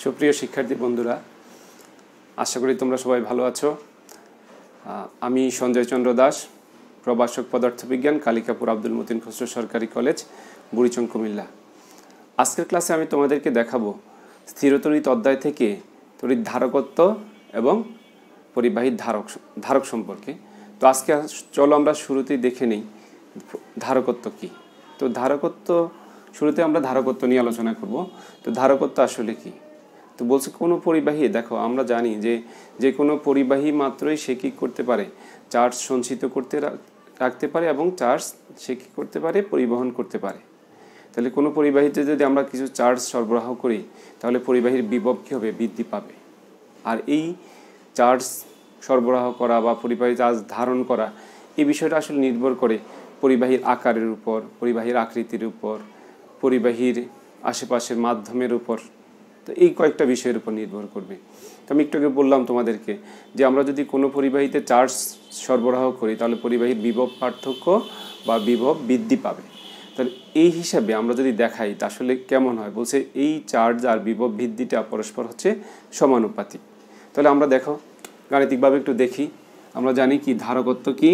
সুপ্রিয় শিক্ষার্থী বন্ধুরা, আশা করি তোমরা সবাই ভালো আছো। আমি সঞ্জয় চন্দ্র দাস, প্রভাষক পদার্থবিজ্ঞান, কালিকাপুর আব্দুল মতিন খসরু সরকারি কলেজ, বুড়িচং, কুমিল্লা। আজকের ক্লাসে আমি তোমাদেরকে দেখাবো স্থিরতড়িৎ অধ্যায় থেকে তড়িৎ ধারকত্ব এবং পরিবাহী ধারক সম্পর্কে। তো আজকে চলো আমরা শুরুতেই দেখে নিই ধারকত্ব কী। তো ধারকত্ব, শুরুতে আমরা ধারকত্ব নিয়ে আলোচনা করব। তো ধারকত্ব আসলে কি? তো বলছে কোনো পরিবাহী, দেখো আমরা জানি যে কোনো পরিবাহী মাত্রই সে কী করতে পারে, চার্জ সঞ্চিত করতে রাখতে পারে এবং চার্জ সে কী করতে পারে, পরিবহন করতে পারে। তাহলে কোনো পরিবাহীতে যদি আমরা কিছু চার্জ সরবরাহ করি তাহলে পরিবাহীর বিভব কী হবে, বৃদ্ধি পাবে। আর এই চার্জ সরবরাহ করা বা পরিবাহী চার্জ ধারণ করা, এই বিষয়টা আসলে নির্ভর করে পরিবাহীর আকারের উপর, পরিবাহীর আকৃতির উপর, পরিবাহীর আশেপাশের মাধ্যমের উপর। তো এই কয়েকটা বিষয়ের উপর নির্ভর করবে। তো আমি একটু আগে বললাম তোমাদেরকে যে আমরা যদি কোনো পরিবাহীতে চার্জ সরবরাহ করি তাহলে পরিবাহীর বিভব পার্থক্য বা বিভব বৃদ্ধি পাবে। তাহলে এই হিসাবে আমরা যদি দেখাই তা আসলে কেমন হয়, বলছে এই চার্জ আর বিভব বৃদ্ধিটা পরস্পর হচ্ছে সমানুপাতিক। তাহলে আমরা দেখো গাণিতিকভাবে একটু দেখি। আমরা জানি কি ধারকত্ব কি,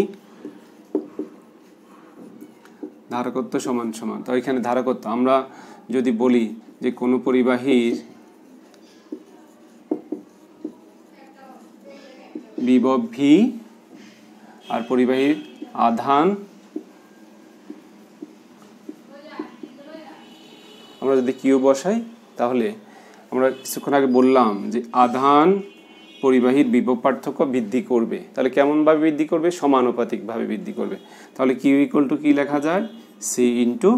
ধারকত্ব সমান সমান। তো এখানে ধারকত্ব আমরা যদি বলি যে কোনো পরিবাহীর বিভব ভি আর পরিবাহীর আধান, আমরা যদি কিউ বসাই তাহলে আমরা কিছুক্ষণ আগে বললাম যে আধান পরিবাহীর বিভব পার্থক্য বৃদ্ধি করবে। তাহলে কেমনভাবে বৃদ্ধি করবে, সমানুপাতিকভাবে বৃদ্ধি করবে। তাহলে কিউ ইকুয়াল টু কি লেখা যায়, সি ইন্টু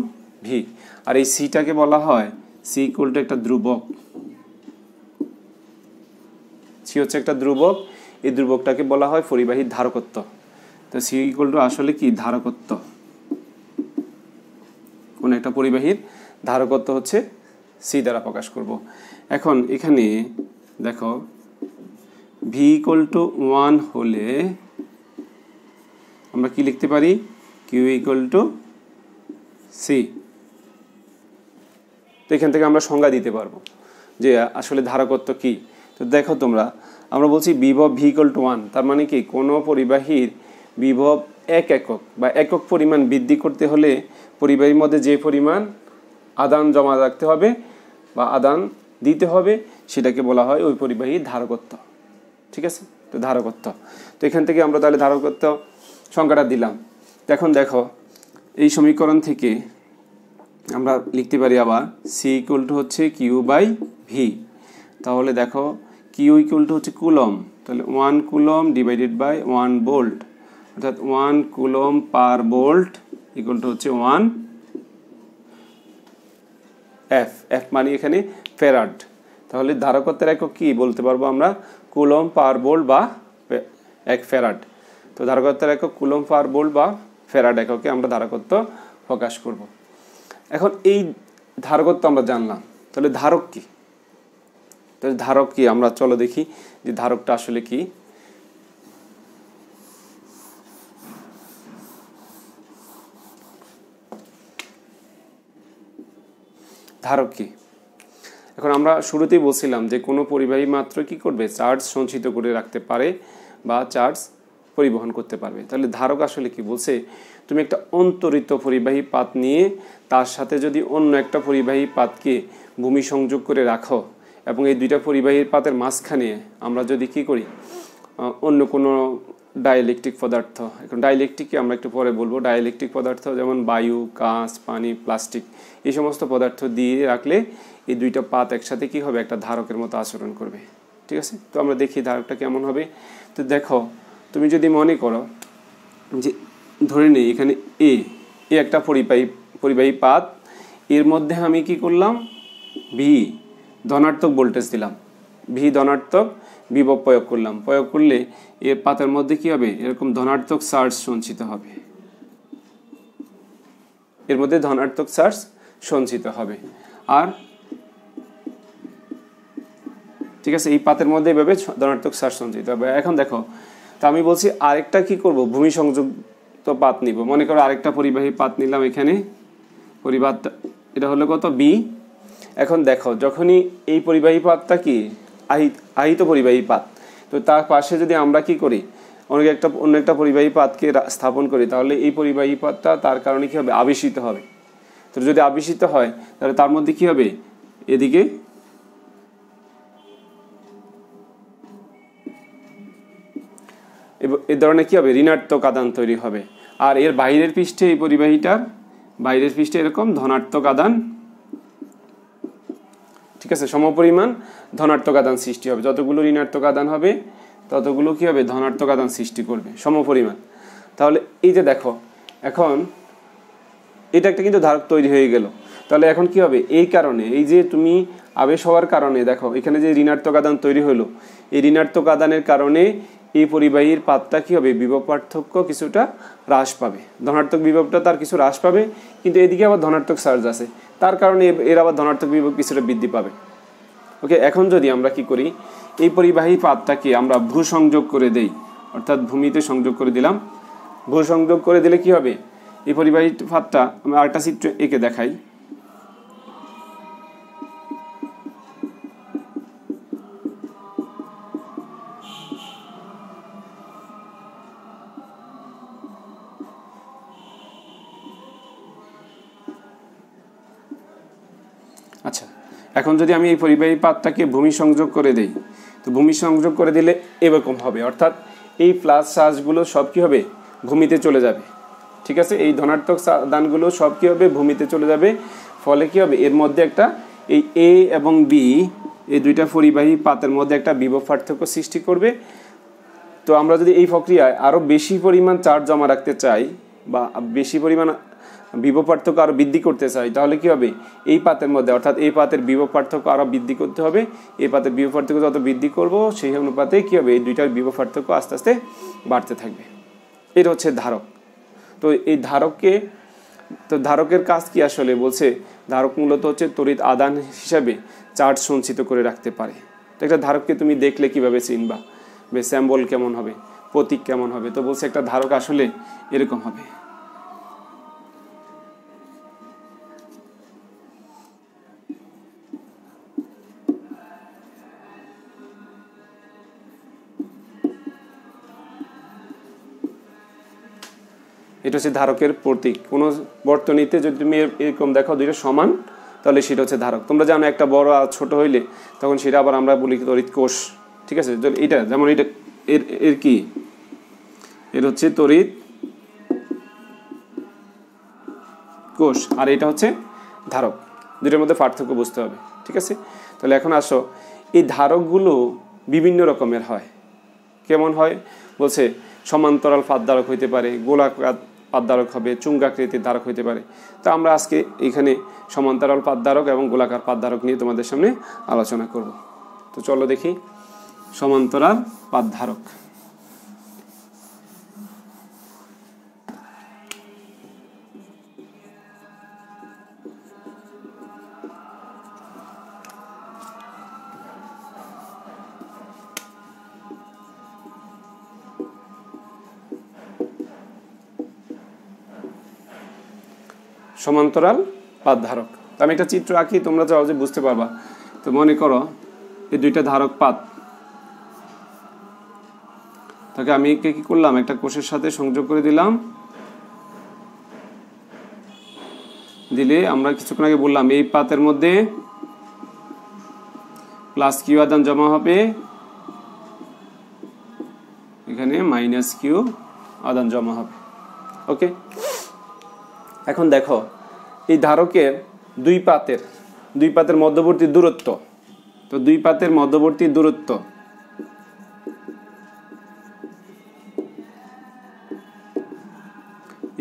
ভি। আর এই সিটাকে বলা হয়, সি ইকুয়াল টু একটা ধ্রুবক, সি হচ্ছে একটা ধ্রুবক, এই ধ্রুবকটাকে বলা হয় পরিবাহীর ধারকত্ব। তো সি ইকুয়াল টু আসলে কি, ধারকত্ব। কোন একটা পরিবাহীর ধারকত্ব হচ্ছে সি দ্বারা প্রকাশ করব। এখন এখানে দেখো ভি ইকুয়াল টু 1 হলে আমরা কি লিখতে পারি, কিউ ইকুয়াল টু সি। তো এখান থেকে আমরা সংজ্ঞা দিতে পারবো যে আসলে ধারকত্ব কি। তো দেখো তোমরা, আমরা বলছি বিভব ভি ইকুয়াল টু 1, তার মানে কি কোনো পরিবাহীর বিভব একক বা একক পরিমাণ বৃদ্ধি করতে হলে পরিবাহীর মধ্যে যে পরিমাণ আদান জমা রাখতে হবে বা আদান দিতে হবে সেটাকে বলা হয় ওই পরিবাহীর ধারকত্ব। ঠিক আছে, তো ধারকত্ব। তো এখান থেকে আমরা তাহলে ধারকত্ব সংখ্যাটা দিলাম। এখন দেখো এই সমীকরণ থেকে আমরা লিখতে পারি আবার সি ইকুয়াল টু হচ্ছে কিউ বাই ভি। তাহলে দেখো কিউ ইকুয়াল টু হচ্ছে কুলম, তাহলে 1 কুলম ডিভাইডেড বাই 1 ভোল্ট, অর্থাৎ 1 coulomb per volt equal to হচ্ছে 1 এফ। এফ মানে এখানে ফ্যারাড। তাহলে ধারকত্বের একক কি বলতে পারবো আমরা, কুলম পার ভোল্ট বা 1 ফ্যারাড। তো ধারকত্বের একক কুলম পার ভোল্ট বা ফ্যারাড এককে আমরা ধারকত্ব প্রকাশ করব। এখন এই ধারকত্ব আমরা জানলাম, তাহলে ধারক কি? তাহলে ধারক কি আমরা চলো দেখি যে ধারকটা আসলে কি। ধারক কি? এখন আমরা শুরুতেই বলছিলাম যে কোনো পরিবাহী মাত্র কি করবে, চার্জ সঞ্চিত করে রাখতে পারে বা চার্জ পরিবহন করতে পারবে। তাহলে ধারক আসলে কি, বলছে তুমি একটা অন্তরিত পরিবাহী পাত নিয়ে তার সাথে যদি অন্য একটা পরিবাহী পাতকে ভূমি সংযোগ করে রাখো এবং এই দুইটা পরিবাহীর পাতের মাঝখানে আমরা যদি কি করি, অন্য কোনো ডাইইলেকট্রিক পদার্থ, এখন ডাইইলেকট্রিককে আমরা একটু পরে বলবো, ডাইইলেকট্রিক পদার্থ যেমন বায়ু, কাঁচ, পানি, প্লাস্টিক, এই সমস্ত পদার্থ দিয়ে রাখলে এই দুইটা পাত একসাথে কি হবে, একটা ধারকের মতো আচরণ করবে। ঠিক আছে, তো আমরা দেখি ধারকটা কেমন হবে। তো দেখো তুমি যদি মনে করো যে ধরে নেই এখানে এ একটা পরিবাহী পাত, এর মধ্যে আমি কি করলাম, ভি ধনাত্মক ভোল্টেজ দিলাম, ভি ধনাত্মক বিভব প্রয়োগ করলাম। প্রয়োগ করলে এর পাতের মধ্যে কি হবে, এরকম ধনাত্মক চার্জ সঞ্চিত হবে, এর মধ্যে ধনাত্মক চার্জ সঞ্চিত হবে। আর ঠিক আছে, এই পাতের মধ্যে এইভাবে ধনাত্মক চার্জ সঞ্চিত হবে। এখন দেখো, তা আমি বলছি আরেকটা কি করব, ভূমি সংযুক্ত পাত নিব। মনে করো আরেকটা পরিবাহী পাত নিলাম, এখানে পরিবাহটা এটা হলো কত, বি। এখন দেখো যখনই এই পরিবাহী পাতটা কি আহিত পরিবাহী পাত, তো তার পাশে যদি আমরা কি করি অন্য একটা পরিবাহী পাতকে স্থাপন করি, তাহলে এই পরিবাহী পাতটা তার কারণে কি হবে, আবেশিত হবে। তো যদি আবেশিত হয় তাহলে তার মধ্যে কি হবে, এদিকে এ ধরনের কি হবে, ঋণাত্মক আদান তৈরি হবে। আর এর বাইরের পৃষ্ঠে, এই পরিবাহীটার বাইরের পৃষ্ঠে এরকম ধনাত্মক আদান, ঠিক আছে, সমপরিমাণ ধনাত্মক আদান সৃষ্টি হবে। যতগুলো ঋণাত্মক আদান হবে ততগুলো কি হবে, ধনাত্মক আদান সৃষ্টি করবে সমপরিমাণ। তাহলে এই যে দেখো এখন এটা একটা কিন্তু ধারক তৈরি হয়ে গেল। তাহলে এখন কি হবে, এই কারণে এই যে তুমি আবেশ হওয়ার কারণে দেখো এখানে যে ঋণাত্মক আদান তৈরি হলো, এই ঋণাত্মক আদানের কারণে এই পরিবাহীর পাতটা কি হবে, বিভব পার্থক্য কিছুটা হ্রাস পাবে। ধনাত্মক বিভবটা তার কিছু হ্রাস পাবে, কিন্তু এদিকে আবার ধনাত্মক চার্জ আছে, তার কারণে এর আবার ধনাত্মক বিভব কিছুটা বৃদ্ধি পাবে। ওকে, এখন যদি আমরা কি করি, এই পরিবাহী পাতটাকে আমরা ভূ সংযোগ করে দেই, অর্থাৎ ভূমিতে সংযোগ করে দিলাম। ভূ সংযোগ করে দিলে কি হবে, এই পরিবাহী পাতটা, আমি আরেকটা চিত্র এঁকে দেখাই। আচ্ছা, এখন যদি আমি এই পরিবাহী পাতটাকে ভূমি সংযোগ করে দেই, তো ভূমি সংযোগ করে দিলে এরকম হবে, অর্থাৎ এই প্লাস চার্জগুলো সব কি হবে, ভূমিতে চলে যাবে। ঠিক আছে, এই ধনাত্মক দানগুলো সব কি হবে, ভূমিতে চলে যাবে। ফলে কি হবে, এর মধ্যে একটা এই এ এবং বি, এই দুইটা পরিবাহী পাতের মধ্যে একটা বিভব পার্থক্য সৃষ্টি করবে। তো আমরা যদি এই প্রক্রিয়ায় আরও বেশি পরিমাণ চার্জ জমা রাখতে চাই বা বেশি পরিমাণ বিভব পার্থক্য আরও বৃদ্ধি করতে চাই, তাহলে কি হবে, এই পাতের মধ্যে অর্থাৎ এই পাতের বিভব পার্থক্য আরও বৃদ্ধি করতে হবে। এই পাতের বিভব পার্থক্য যত বৃদ্ধি করব, সেই অনুপাতে কি হবে, এই দুইটার বিভব পার্থক্য আস্তে আস্তে বাড়তে থাকবে। এটা হচ্ছে ধারক। তো এই ধারকের কাজ কি আসলে বলছে, ধারক মূলত হচ্ছে তড়িৎ আদান হিসাবে চার্জ সঞ্চিত করে রাখতে পারে। তো একটা ধারককে তুমি দেখলে কিভাবে চিনবা, স্যাম্বল কেমন হবে, প্রতীক কেমন হবে? তো বলছে একটা ধারক আসলে এরকম হবে। এটা হচ্ছে ধারকের প্রতীক। কোনো বর্তনীতে যদি তুমি এরকম দেখো দুইটা সমান, তাহলে সেটা হচ্ছে ধারক। তোমরা জানো একটা বড় আর ছোট হইলে তখন সেটা আবার আমরা বলি তড়িৎ কোষ। ঠিক আছে, এটা যেমন এটা এর কি, এর হচ্ছে তড়িৎ কোষ, আর এটা হচ্ছে ধারক। দুইটার মধ্যে পার্থক্য বুঝতে হবে। ঠিক আছে, তাহলে এখন আসো, এই ধারকগুলো বিভিন্ন রকমের হয়। কেমন হয় বলছে, সমান্তরাল পাতধারক হইতে পারে, গোলাকার পাতধারক হবে, চুঙ্গাকৃতির ধারক হইতে পারে। তো আমরা আজকে এখানে সমান্তরাল পাতধারক এবং গোলাকার পাতধারক নিয়ে তোমাদের সামনে আলোচনা করব। তো চলো দেখি সমান্তরাল পাতধারক। সমান্তরাল পাতধারক। তো আমি একটা চিত্র আঁকি, তোমরা সহজে বুঝতে পারবা। তো মনে করো এই দুইটা ধারক পাত, তাকে আমি কি করলাম, একটা কোষের সাথে সংযোগ করে দিলাম। দিলে আমরা কিছুক্ষণ আগে বললাম এই পাতের মধ্যে প্লাস কিউ আদান জমা হবে, এখানে মাইনাস কিউ আদান জমা হবে। ওকে, এখন দেখো এই ধারকের দুই পাতের মধ্যবর্তী দূরত্ব, তো দুই পাতের মধ্যবর্তী দূরত্ব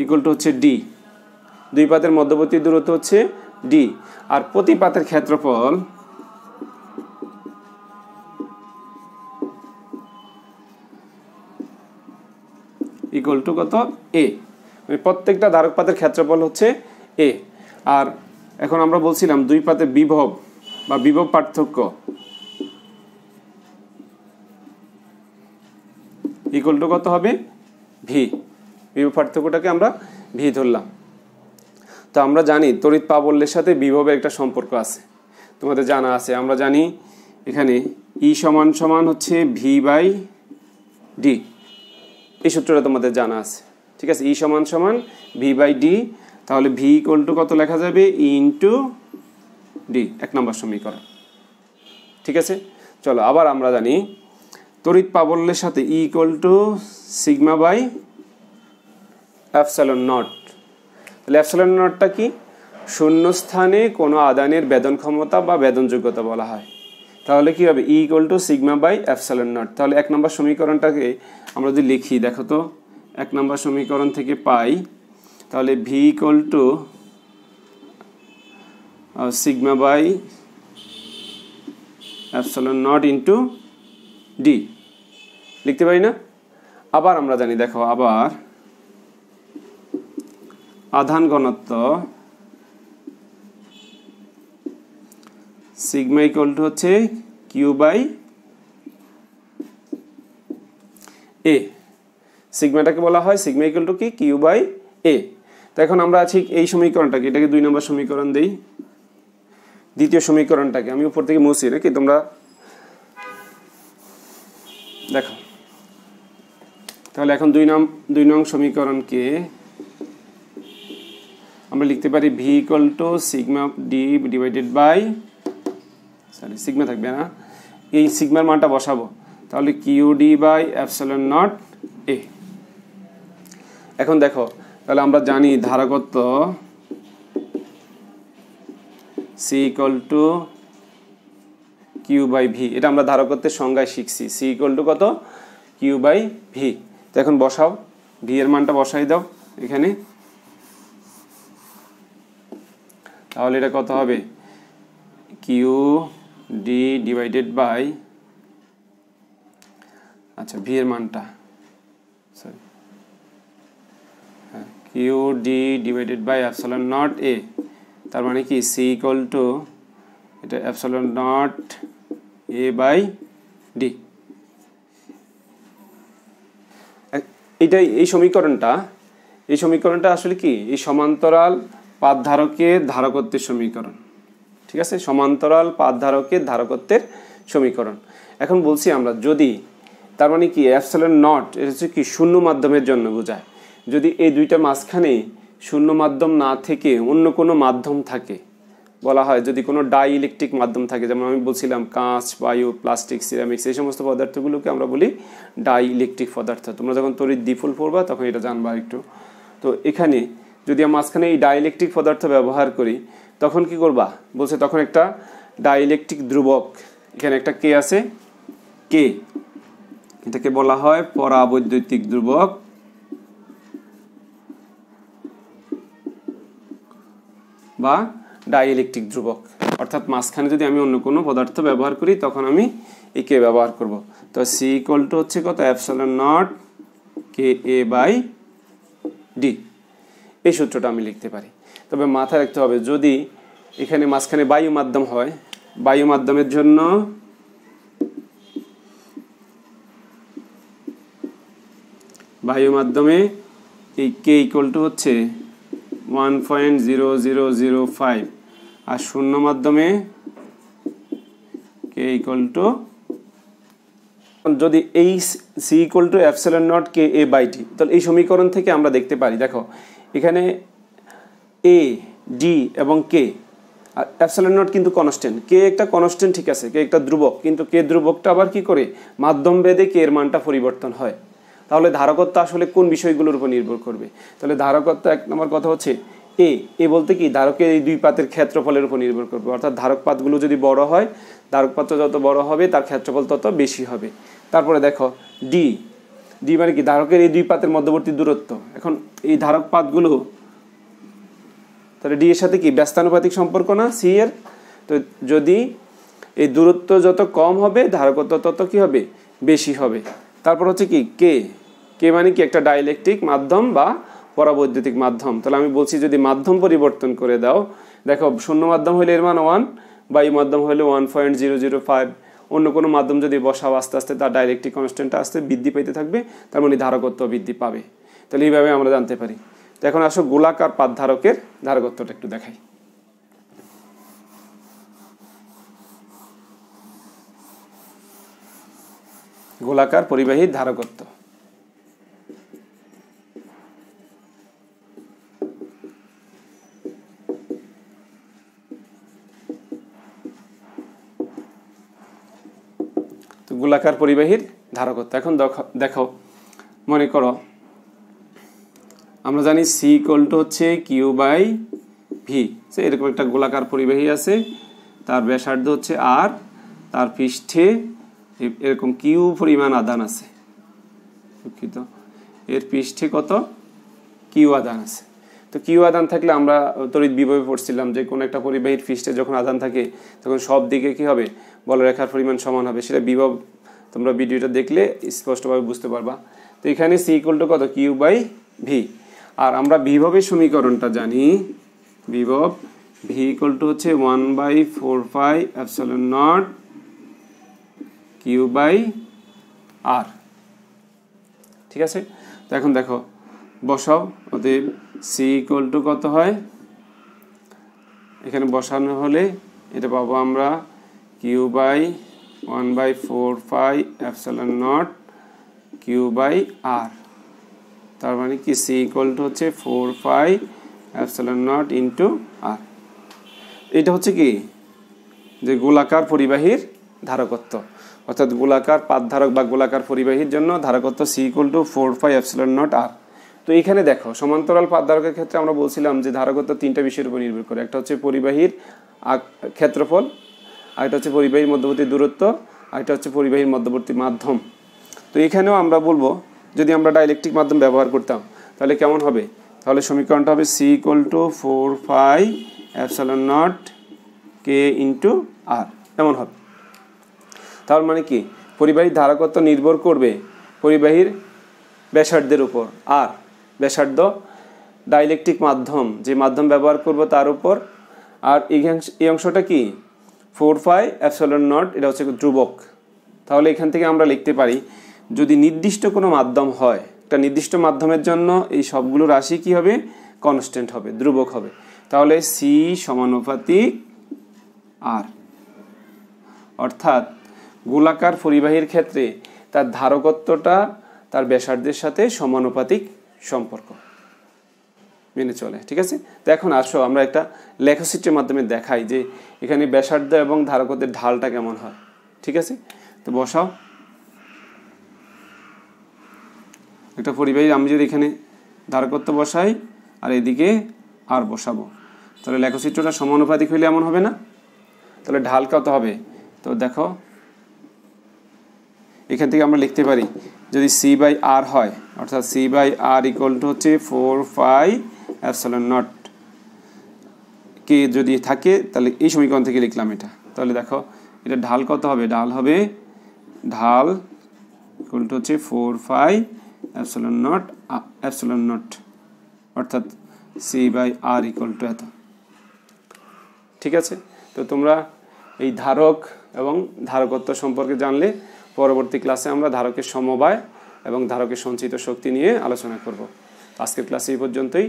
ইকুয়াল টু হচ্ছে ডি। দুই পাতের মধ্যবর্তী দূরত্ব হচ্ছে ডি, আর প্রতি পাতের ক্ষেত্রফল ইকুয়াল টু কত, এ। প্রত্যেকটা ধারক পাতের ক্ষেত্রফল হচ্ছে এ। আর এখন আমরা বলছিলাম দুই পাতের বিভব বা বিভব পার্থক্য ইকুয়াল টু কত হবে, ভি। বিভব পার্থক্যটাকে আমরা ভি ধরলাম। তো আমরা জানি তড়িৎ প্রাবল্যের সাথে বিভবের একটা সম্পর্ক আছে। তোমাদের জানা আছে, আমরা জানি এখানে ই সমান সমান হচ্ছে ভি বাই ডি, এই সূত্রটা তোমাদের জানা আছে। ঠিক আছে, ই সমান সমান ভি বাই ডি, তাহলে ভি ইকুয়াল টু কত লেখা যাবে, ই ইন্টু ডি, 1 নম্বর সমীকরণ। ঠিক আছে, চলো আবার আমরা জানি তড়িৎ প্রাবল্যের সাথে E equal to sigma by epsilon naught. তাহলে এপসাইলন নটটা কি, শূন্য স্থানে কোনো আধানের বেদন ক্ষমতা বা বেদন যোগ্যতা বলা হয়। তাহলে কি হবে, E equal to sigma by epsilon naught. তাহলে 1 নম্বর সমীকরণটাকে আমরা যদি লিখি, দেখো তো 1 নম্বর সমীকরণ থেকে পাই, তাহলে V equal to sigma by epsilon naught into D লিখতে পারি না। আবার আমরা জানি, দেখো আবার আধান ঘনত্ব সিগমা ইকুয়াল টু হচ্ছে কিউ বাই এ। সিগমাটাকে বলা হয় সিগমা ইকুয়াল টু কি, কিউ বাই এ। তো এখন আমরা আছি এই সমীকরণটাকে, এটাকে 2 নম্বর সমীকরণ দেই। দ্বিতীয় সমীকরণটাকে আমি উপর থেকে মুছি নাকি, তোমরা দেখো। তাহলে এখন 2 নং সমীকরণকে আমরা লিখতে পারি V equal to sigma D divided by, sorry sigma থাকবে না, এই সিগমার মানটা বসাবো, তাহলে Q D by epsilon naught A. এখন দেখো, তাহলে আমরা জানি ধারকত্ব C equal to Q by V, এটা আমরা ধারকত্বের সংজ্ঞায় শিখছি, সি ইকুয়াল টু কত, কিউ বাই ভি। তো এখন বসাও, ভি এর মানটা বসাই দাও এখানে, তাহলে এটা কত হবে, কিউ ডি ডিভাইডেড বাই, আচ্ছা ভি এর মানটা, সরি হ্যাঁ, Q D divided by epsilon naught A, তার মানে কি সি ইকুয়াল টু এটা epsilon naught A by D. এই সমীকরণটা আসলে কি, এই সমান্তরাল পাতধারকের ধারকত্বের সমীকরণ। ঠিক আছে, সমান্তরাল পাতধারকের ধারকত্বের সমীকরণ। এখন বলছি আমরা যদি, তার মানে কি এপসাইলন নট এটা হচ্ছে কি শূন্য মাধ্যমের জন্য বোঝায়। যদি এই দুইটা মাঝখানে শূন্য মাধ্যম না থেকে অন্য কোনো মাধ্যম থাকে, বলা হয় যদি কোনো ডাই ইলেকট্রিক মাধ্যম থাকে, যেমন আমি বলছিলাম কাঁচ, বায়ু, প্লাস্টিক, সিরামিক্স, এই সমস্ত পদার্থগুলোকে আমরা বলি ডাই ইলেকট্রিক পদার্থ। তোমরা যখন তড়িৎ দ্বিফল পড়বা তখন এটা জানবা একটু। তো এখানে যদি আমরা মাঝখানে এই ডাই ইলেকট্রিক পদার্থ ব্যবহার করি, তখন কি করবা, বলছে তখন একটা ডাই ইলেকট্রিক ধ্রুবক, এখানে একটা কে আছে, কে, এটাকে বলা হয় পরাবৈদ্যুতিক ধ্রুবক বা ডাইইলেকট্রিক ধ্রুবক। অর্থাৎ মাঝখানে যদি আমি অন্য কোনো পদার্থ ব্যবহার করি তখন আমি এই কে ব্যবহার করব। তো সি ইকুয়াল টু হচ্ছে কত, এপসাইলন নট কে এ বাই ডি, এই সূত্রটা আমি লিখতে পারি। তবে মাথায় রাখতে হবে, যদি এখানে মাঝখানে বায়ু মাধ্যম হয়, বায়ু মাধ্যমের জন্য বায়ু মাধ্যমে এই কে ইকুয়াল টু হচ্ছে 1.0005 আর শূন্য মাধ্যমে কে ইকুয়াল টু, যদি এই C equal to epsilon naught কে এ বাই ডি, তাহলে এই সমীকরণ থেকে আমরা দেখতে পারি, দেখো এখানে এ ডি এবং কে, আর এপসাইলন নট কিন্তু কনস্ট্যান্ট, কে একটা কনস্ট্যান্ট, ঠিক আছে, কে একটা ধ্রুবক, কিন্তু কে ধ্রুবকটা আবার কি করে মাধ্যম ভেদে কে এর মানটা পরিবর্তন হয়। তাহলে ধারকত্ব আসলে কোন বিষয়গুলোর উপর নির্ভর করবে, তাহলে ধারকত্ব 1 নম্বর কথা হচ্ছে এ বলতে কি ধারকের এই দুই পাতের ক্ষেত্রফলের উপর নির্ভর করবে। অর্থাৎ ধারক পাতগুলো যদি বড় হয়, ধারক পাত যত বড় হবে তার ক্ষেত্রফল তত বেশি হবে। তারপরে দেখো ডি মানে কি ধারকের এই দুই পাতের মধ্যবর্তী দূরত্ব। এখন এই ধারক পাতগুলো, তাহলে ডি এর সাথে কি ব্যস্তানুপাতিক সম্পর্ক না সি এর, তো যদি এই দূরত্ব যত কম হবে ধারকত্ব তত কি হবে, বেশি হবে। তারপর হচ্ছে কি কে মানে কি একটা ডাইইলেকট্রিক মাধ্যম বা পরাবৈদ্যুতিক মাধ্যম। তাহলে আমি বলছি যদি মাধ্যম পরিবর্তন করে দাও, দেখো শূন্য মাধ্যম হলে এর মান 1, বায়ু মাধ্যম হলে 1.005, অন্য কোনো মাধ্যম যদি বসাও আস্তে আস্তে তার ডাইইলেকট্রিক কনস্ট্যান্টটা আস্তে বৃদ্ধি পেতে থাকবে, তার মানে ধারকত্ব বৃদ্ধি পাবে। তাহলে এইভাবে আমরা জানতে পারি। তো এখন আসো গোলাকার পাত ধারকের ধারকত্বটা একটু দেখাই। গোলাকার পরিবাহীর ধারকত্ব। তো গোলাকার পরিবাহীর ধারকত্ব। এখন দেখো মনে করো আমরা জানি সি ইকুয়াল টু হচ্ছে কিউ বাই ভি। এরকম একটা গোলাকার পরিবাহী আছে, তার ব্যাসার্ধ হচ্ছে আর, তার পৃষ্ঠে এরকম কিউ পরিমাণ আধান আছে, দুঃখিত, এর পৃষ্ঠে কত কিউ আধান আছে। তো কিউ আধান থাকলে আমরা তড়িৎ বিভবে পড়ছিলাম যে কোনো একটা পরিবাহীর পৃষ্ঠে যখন আধান থাকে তখন সব দিকে কি হবে, বলরেখার পরিমাণ সমান হবে। সেটা বিভব তোমরা ভিডিওটা দেখলে স্পষ্টভাবে বুঝতে পারবা। তো এখানে সি ইকুয়াল টু কত, কিউ বাই ভি। আর আমরা বিভবের সমীকরণটা জানি, বিভব ভি ইকুয়াল টু হচ্ছে 1/4πε0 কিউ বাই আর। ঠিক আছে, তো এখন দেখো বসাও, অতএব সি ইকুয়াল টু কত হয়, এখানে বসানো হলে এটা পাবো আমরা কিউ বাই 1/4πε0 কিউ বাই আর। তার মানে কি সি ইকুয়াল টু হচ্ছে 4πε0 ইন্টু আর। এটা হচ্ছে কি যে গোলাকার পরিবাহীর ধারকত্ব, অর্থাৎ গোলাকার পাতধারক বা গোলাকার পরিবাহীর জন্য ধারকত্ব সি ইকুয়াল টু 4πε0 আর। তো এখানে দেখো সমান্তরাল পাতধারকের ক্ষেত্রে আমরা বলছিলাম যে ধারকত্ব তিনটা বিষয়ের উপর নির্ভর করে। একটা হচ্ছে পরিবাহীর ক্ষেত্রফল, আরেকটা হচ্ছে পরিবাহীর মধ্যবর্তী দূরত্ব, আরেকটা হচ্ছে পরিবাহীর মধ্যবর্তী মাধ্যম। তো এখানেও আমরা বলবো যদি আমরা ডাইলেকট্রিক মাধ্যম ব্যবহার করতাম তাহলে কেমন হবে, তাহলে সমীকরণটা হবে C equal to 4πε0 K into R, এমন হবে। তার মানে কি পরিবাহীর ধারকত্ব নির্ভর করবে পরিবাহীর ব্যাসার্ধের উপর, আর ব্যাসার্ধ ডাইলেকট্রিক মাধ্যম যে মাধ্যম ব্যবহার করব তার উপর। আর এই অংশটা কি 4πε0, এটা হচ্ছে ধ্রুবক। তাহলে এখান থেকে আমরা লিখতে পারি যদি নির্দিষ্ট কোনো মাধ্যম হয়, একটা নির্দিষ্ট মাধ্যমের জন্য এই সবগুলো রাশি কি হবে, কনস্ট্যান্ট হবে, ধ্রুবক হবে। তাহলে সি সমানুপাতিক আর, অর্থাৎ গোলাকার পরিবাহীর ক্ষেত্রে তার ধারকত্বটা তার ব্যাসার্ধের সাথে সমানুপাতিক সম্পর্ক মেনে চলে। ঠিক আছে, তো এখন আসো আমরা একটা লেখচিত্রের মাধ্যমে দেখাই যে এখানে ব্যাসার্ধ এবং ধারকত্বের ঢালটা কেমন হয়। ঠিক আছে, তো বসাও একটা পরিবাহী, আমি যদি এখানে ধারকত্ব বসাই আর এদিকে আর বসাবো, তাহলে লেখচিত্রটা সমানুপাতিক হইলে এমন হবে না? তাহলে ঢাল কত হবে, তো দেখো এখান থেকে আমরা লিখতে পারি যদি সি বাই আর হয়, অর্থাৎ C by R equal to হচ্ছে 4πε0 কে যদি থাকে তাহলে এই সমীকরণ থেকে লিখলাম এটা। তাহলে দেখো এটা ঢাল কত হবে, ঢাল হবে ঢাল ইকুয়াল টু হচ্ছে 4πε0 অর্থাৎ C by R equal to এত। ঠিক আছে, তো তোমরা এই ধারক এবং ধারকত্ব সম্পর্কে জানলে পরবর্তী ক্লাসে আমরা ধারকের সমবায় এবং ধারকের সঞ্চিত শক্তি নিয়ে আলোচনা করব। আজকের ক্লাসে এই পর্যন্তই।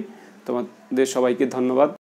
তোমাদের সবাইকে ধন্যবাদ।